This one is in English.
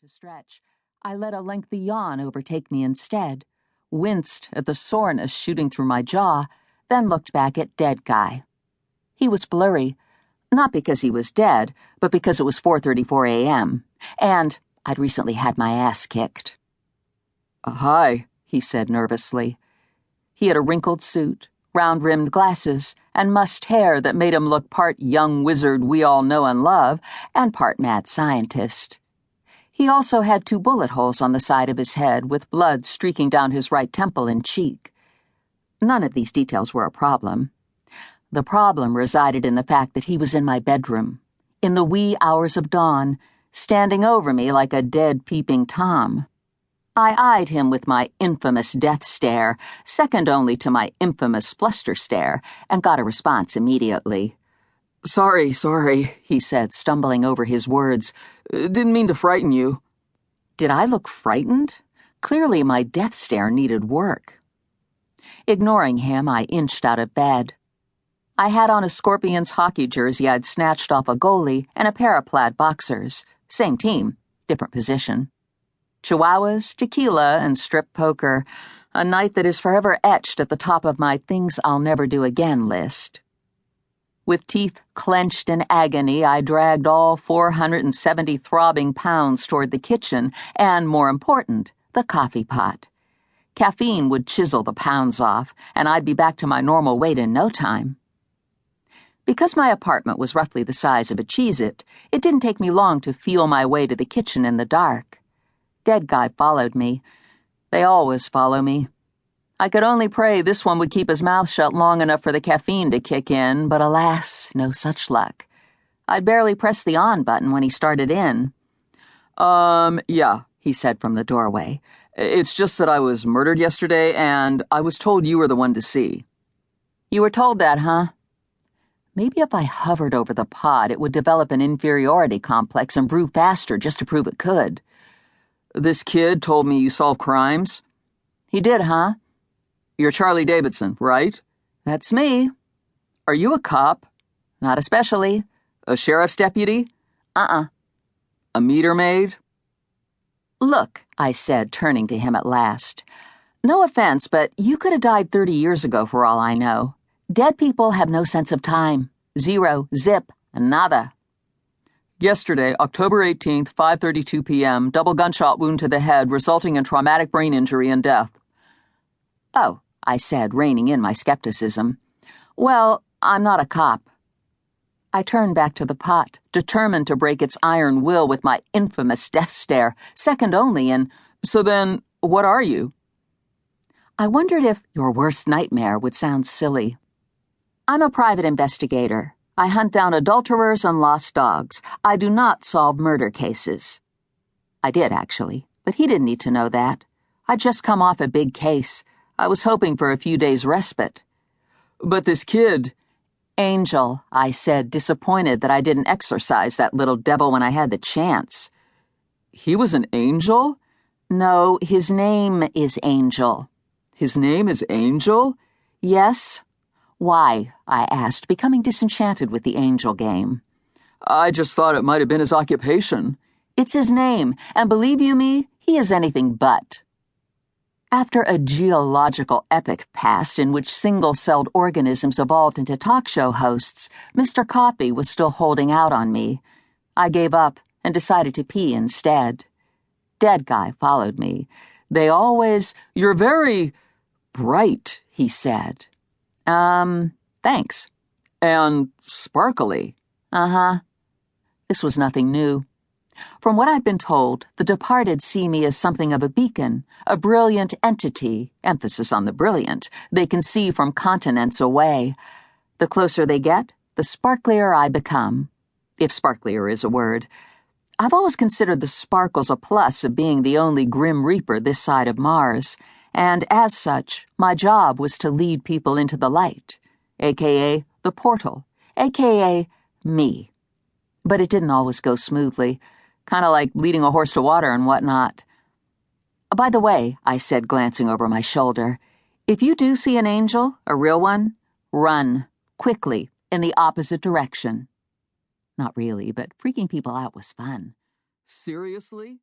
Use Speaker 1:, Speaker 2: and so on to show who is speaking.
Speaker 1: to stretch, I let a lengthy yawn overtake me instead, winced at the soreness shooting through my jaw, then looked back at Dead Guy. He was blurry, not because he was dead, but because it was 4:34 a.m., and I'd recently had my ass kicked.
Speaker 2: Hi, he said nervously.
Speaker 1: He had a wrinkled suit, round-rimmed glasses, and mussed hair that made him look part young wizard we all know and love and part mad scientist. He also had 2 bullet holes on the side of his head with blood streaking down his right temple and cheek. None of these details were a problem. The problem resided in the fact that he was in my bedroom, in the wee hours of dawn, standing over me like a dead peeping Tom. I eyed him with my infamous death stare, second only to my infamous fluster stare, and got a response immediately.
Speaker 2: Sorry, he said, stumbling over his words. Didn't mean to frighten you.
Speaker 1: Did I look frightened? Clearly my death stare needed work. Ignoring him, I inched out of bed. I had on a Scorpions hockey jersey I'd snatched off a goalie and a pair of plaid boxers. Same team, different position. Chihuahuas, tequila, and strip poker, a night that is forever etched at the top of my things I'll never do again list. With teeth clenched in agony, I dragged all 470 throbbing pounds toward the kitchen and, more important, the coffee pot. Caffeine would chisel the pounds off, and I'd be back to my normal weight in no time. Because my apartment was roughly the size of a Cheez-It, it didn't take me long to feel my way to the kitchen in the dark. Dead Guy followed me. They always follow me. I could only pray this one would keep his mouth shut long enough for the caffeine to kick in, but alas, no such luck. I'd barely pressed the on button when he started in.
Speaker 2: Yeah, he said from the doorway. It's just that I was murdered yesterday, and I was told you were the one to see.
Speaker 1: You were told that, huh? Maybe if I hovered over the pot, it would develop an inferiority complex and brew faster just to prove it could.
Speaker 2: This kid told me you solve crimes?
Speaker 1: He did, huh?
Speaker 2: You're Charley Davidson, right?
Speaker 1: That's me.
Speaker 2: Are you a cop?
Speaker 1: Not especially.
Speaker 2: A sheriff's deputy?
Speaker 1: A
Speaker 2: meter maid?
Speaker 1: Look, I said, turning to him at last. No offense, but you could have died 30 years ago for all I know. Dead people have no sense of time. Zero, zip, nada.
Speaker 2: Yesterday, October 18th, 5:32 p.m., double gunshot wound to the head resulting in traumatic brain injury and death.
Speaker 1: Oh, I said, reining in my skepticism. Well, I'm not a cop. I turned back to the pot, determined to break its iron will with my infamous death stare, second only in,
Speaker 2: So then, what are you?
Speaker 1: I wondered if your worst nightmare would sound silly. I'm a private investigator. I hunt down adulterers and lost dogs. I do not solve murder cases. I did, actually, but he didn't need to know that. I'd just come off a big case. I was hoping for a few days' respite.
Speaker 2: But this kid...
Speaker 1: Angel, I said, disappointed that I didn't exorcise that little devil when I had the chance.
Speaker 2: He was an angel?
Speaker 1: No, his name is Angel.
Speaker 2: His name is Angel?
Speaker 1: Yes. Why? I asked, becoming disenchanted with the angel game.
Speaker 2: I just thought it might have been his occupation.
Speaker 1: It's his name, and believe you me, he is anything but. After a geological epoch passed in which single-celled organisms evolved into talk show hosts, Mr. Coffee was still holding out on me. I gave up and decided to pee instead. Dead Guy followed me. They always...
Speaker 2: You're very... bright, he said.
Speaker 1: Thanks.
Speaker 2: And sparkly.
Speaker 1: Uh-huh. This was nothing new. From what I'd been told, the departed see me as something of a beacon, a brilliant entity, emphasis on the brilliant, they can see from continents away. The closer they get, the sparklier I become, if sparklier is a word. I've always considered the sparkles a plus of being the only Grim Reaper this side of Mars, and as such, my job was to lead people into the light, a.k.a. the portal, a.k.a. me. But it didn't always go smoothly. Kind of like leading a horse to water and whatnot. By the way, I said, glancing over my shoulder, if you do see an angel, a real one, run, quickly, in the opposite direction. Not really, but freaking people out was fun.
Speaker 2: Seriously?